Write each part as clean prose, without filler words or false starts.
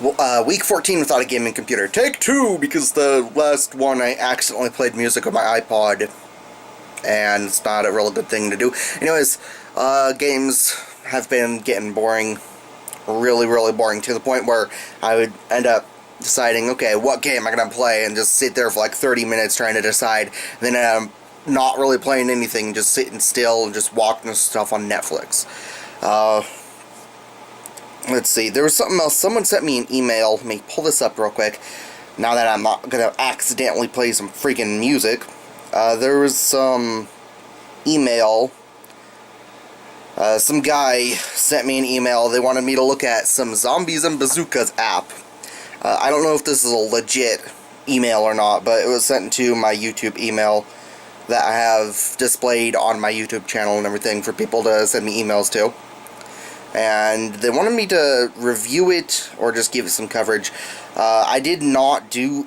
Week 14 without a gaming computer. Take 2, because the last one I accidentally played music on my iPod, and it's not a real good thing to do. Anyways, games have been getting boring, really boring, to the point where I would end up deciding, okay, what game am I going to play, and just sit there for like 30 minutes trying to decide, and then I'm not really playing anything, just sitting still and just watching stuff on Netflix. Let's see, there was something else. Someone sent me an email. Let me pull this up real quick, now that I'm not going to accidentally play some freaking music. There was some email. Some guy sent me an email. They wanted me to look at some Zombies and Bazookas app. I don't know if this is a legit email or not, but it was sent to my YouTube email that I have displayed on my YouTube channel and everything for people to send me emails to. And they wanted me to review it or just give it some coverage. I did not do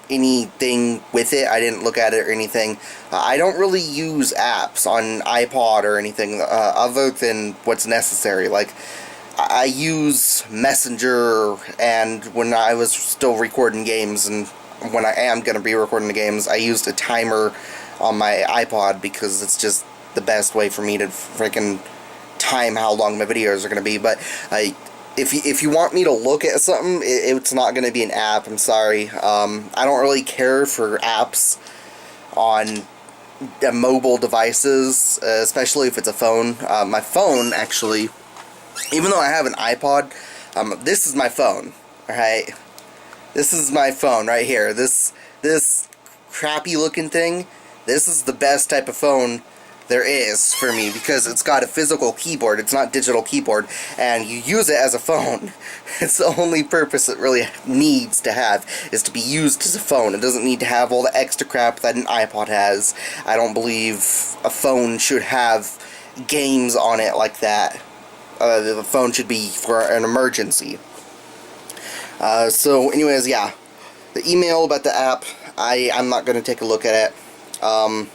anything with it. I didn't look at it or anything. I don't really use apps on iPod or anything other than what's necessary. Like, I use Messenger, and when I was still recording games, and when I am going to be recording the games, I used a timer on my iPod because it's just the best way for me to freaking time how long my videos are going to be. But if you want me to look at something, it's not going to be an app. I'm sorry. I don't really care for apps on mobile devices, especially if it's a phone. My phone, actually, even though I have an iPod, this is my phone. Alright? This is my phone right here. This crappy looking thing, this is the best type of phone there is for me, because it's got a physical keyboard. It's not digital keyboard, and you use it as a phone. It's the only purpose it really needs to have, is to be used as a phone. It doesn't need to have all the extra crap that an iPod has. I don't believe a phone should have games on it like that. The phone should be for an emergency. So anyways, yeah, the email about the app, I'm not going to take a look at it.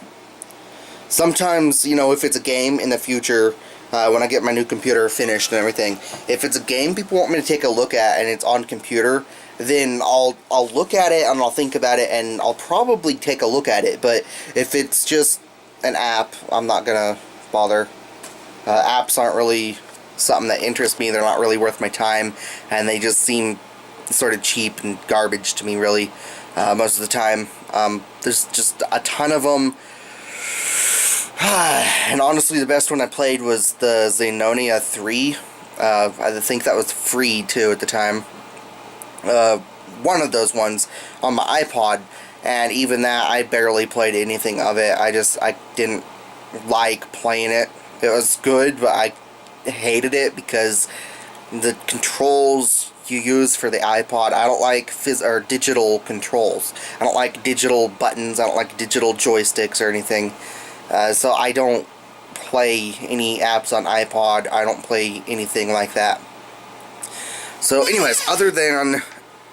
Sometimes, you know, if it's a game in the future, when I get my new computer finished and everything, if it's a game people want me to take a look at and it's on computer, then I'll look at it and I'll think about it and I'll probably take a look at it. But if it's just an app, I'm not gonna bother. Apps aren't really something that interests me. They're not really worth my time, and they just seem sort of cheap and garbage to me, really, most of the time. There's just a ton of them. And honestly, the best one I played was the Xenonia 3. I think that was free, too, at the time. One of those ones on my iPod, and even that, I barely played anything of it. I didn't like playing it. It was good, but I hated it because the controls you use for the iPod, I don't like digital controls. I don't like digital buttons. I don't like digital joysticks or anything. So I don't play any apps on iPod. I don't play anything like that. So anyways, other than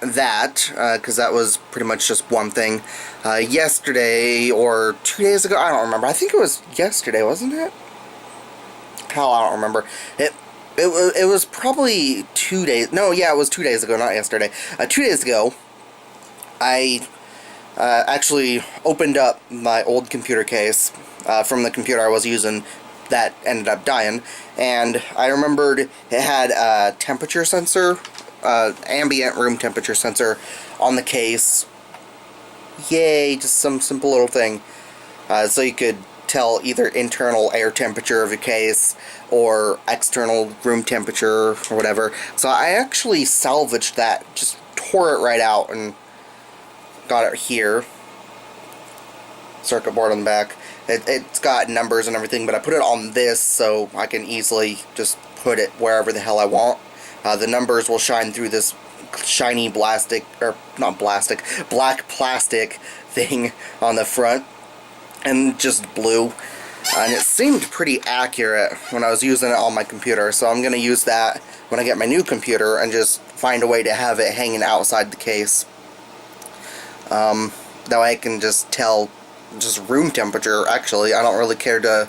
that, because that was pretty much just one thing, yesterday or 2 days ago, I don't remember. I think it was yesterday, wasn't it? Hell, I don't remember. It was probably 2 days. No, yeah, it was 2 days ago, not yesterday. 2 days ago, I actually opened up my old computer case from the computer I was using that ended up dying, and I remembered it had a temperature sensor, ambient room temperature sensor on the case. Yay, just some simple little thing. So you could tell either internal air temperature of the case or external room temperature or whatever. So I actually salvaged that, just tore it right out and got it here. Circuit board on the back. It's got numbers and everything, but I put it on this so I can easily just put it wherever the hell I want. The numbers will shine through this shiny black plastic thing on the front, and just blue. And it seemed pretty accurate when I was using it on my computer, so I'm going to use that when I get my new computer and just find a way to have it hanging outside the case. That way I can just tell just room temperature. Actually, I don't really care to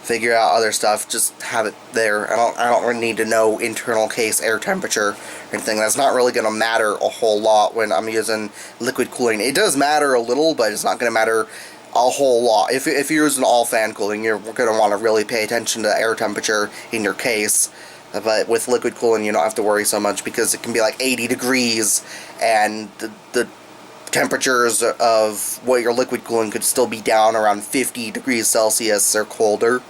figure out other stuff, just have it there. I don't really need to know internal case air temperature or anything. That's not really going to matter a whole lot when I'm using liquid cooling. It does matter a little, but it's not going to matter a whole lot. If you're using all fan cooling, you're going to want to really pay attention to air temperature in your case. But with liquid cooling, you don't have to worry so much, because it can be like 80 degrees, and the temperatures of what your liquid cooling could still be down around 50 degrees Celsius or colder.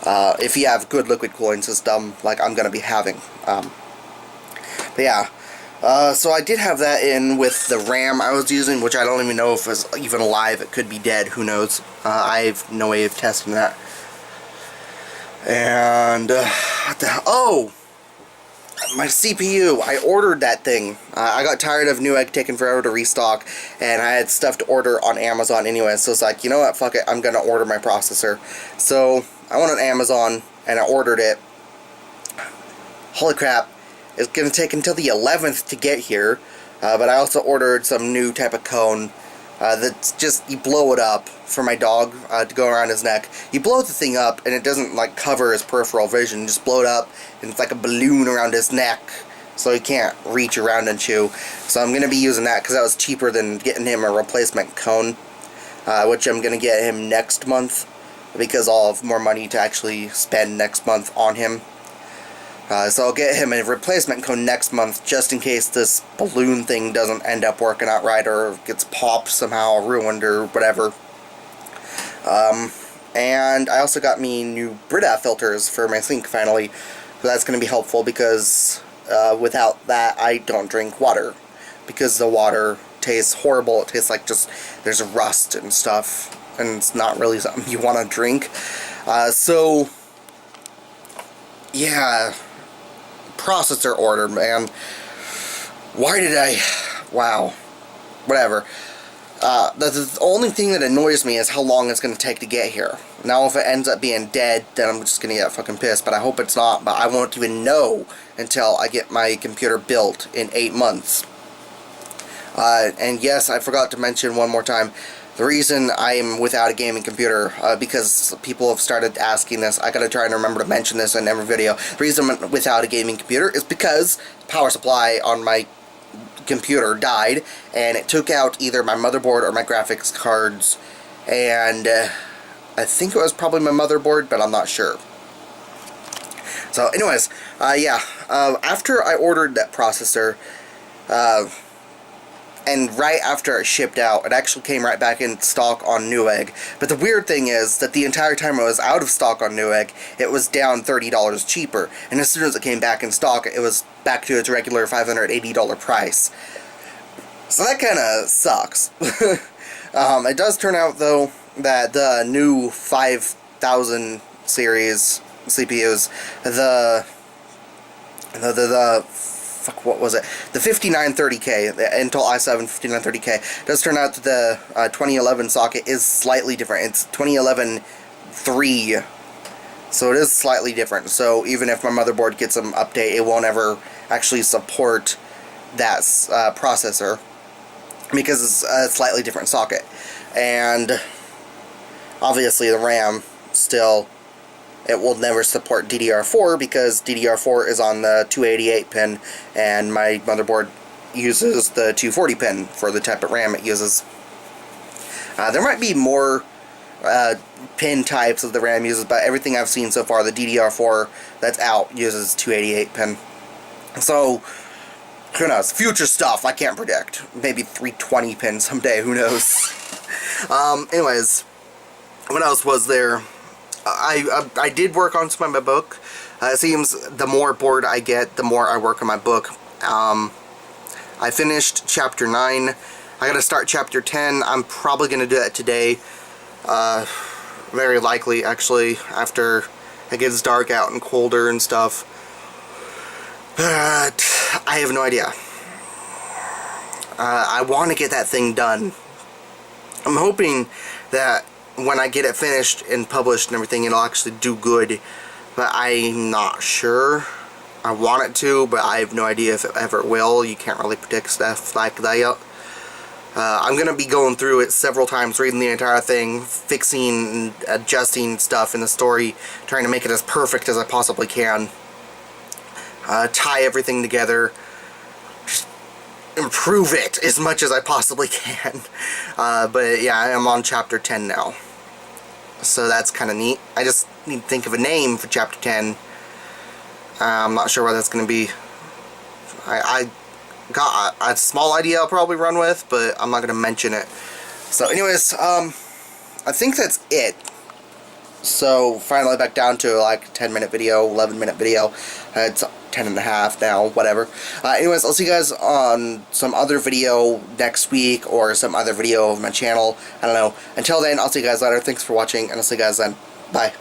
If you have good liquid cooling system, like I'm going to be having. But yeah. So I did have that in with the RAM I was using, which I don't even know if it's even alive. It could be dead. Who knows? I have no way of testing that. And, what the hell? Oh! My CPU. I ordered that thing. I got tired of Newegg taking forever to restock, and I had stuff to order on Amazon anyway, so it's like, you know what, fuck it, I'm gonna order my processor. So, I went on Amazon, and I ordered it. Holy crap. It's gonna take until the 11th to get here, but I also ordered some new type of cone that's just, you blow it up for my dog to go around his neck. You blow the thing up, and it doesn't like cover his peripheral vision. You just blow it up, and it's like a balloon around his neck, so he can't reach around and chew. So I'm going to be using that, because that was cheaper than getting him a replacement cone, which I'm going to get him next month, because I'll have more money to actually spend next month on him. So I'll get him a replacement cone next month, just in case this balloon thing doesn't end up working out right, or gets popped somehow, or ruined, or whatever. And I also got me new Brita filters for my sink finally. So that's going to be helpful, because without that I don't drink water, because the water tastes horrible. It tastes like just there's rust and stuff, and it's not really something you want to drink. So yeah, processor order, man. Why did I? Wow. Whatever. The only thing that annoys me is how long it's going to take to get here. Now, if it ends up being dead, then I'm just going to get fucking pissed. But I hope it's not. But I won't even know until I get my computer built in 8 months. And yes, I forgot to mention one more time, the reason I am without a gaming computer, because people have started asking this. I gotta try and remember to mention this in every video. The reason I'm without a gaming computer is because the power supply on my computer died, and it took out either my motherboard or my graphics cards, and I think it was probably my motherboard, but I'm not sure. So anyways, yeah, after I ordered that processor, and right after it shipped out, it actually came right back in stock on Newegg. But the weird thing is that the entire time it was out of stock on Newegg, it was down $30 cheaper. And as soon as it came back in stock, it was back to its regular $580 price. So that kind of sucks. It does turn out, though, that the new 5000 series CPUs, fuck, what was it? The 5930K, the Intel i7 5930K, does turn out that the 2011 socket is slightly different. It's 2011 3, so it is slightly different. So even if my motherboard gets an update, it won't ever actually support that processor, because it's a slightly different socket. And obviously the RAM still, it will never support DDR4, because DDR4 is on the 288 pin, and my motherboard uses the 240 pin for the type of RAM it uses. There might be more pin types of the RAM uses, but everything I've seen so far, the DDR4 that's out uses 288 pin. So, who knows? Future stuff, I can't predict. Maybe 320 pin someday, who knows? Anyways, what else was there? I did work on some of my book. It seems the more bored I get, the more I work on my book. I finished chapter 9. I gotta start chapter 10. I'm probably gonna do that today. Very likely, actually, after it gets dark out and colder and stuff. But I have no idea. I want to get that thing done. I'm hoping that when I get it finished and published and everything, it'll actually do good, but I'm not sure. I want it to, but I have no idea if it ever will. You can't really predict stuff like that. I'm going to be going through it several times, reading the entire thing, fixing and adjusting stuff in the story, trying to make it as perfect as I possibly can. Tie everything together, just improve it as much as I possibly can. But yeah, I am on chapter 10 now. So that's kind of neat. I just need to think of a name for chapter 10. I'm not sure what that's going to be. I got a small idea I'll probably run with, but I'm not going to mention it. So anyways, I think that's it. So finally back down to like a 10-minute video, 11-minute video. It's 10 and a half now, whatever. Anyways, I'll see you guys on some other video next week, or some other video of my channel. I don't know. Until then, I'll see you guys later. Thanks for watching, and I'll see you guys then. Bye.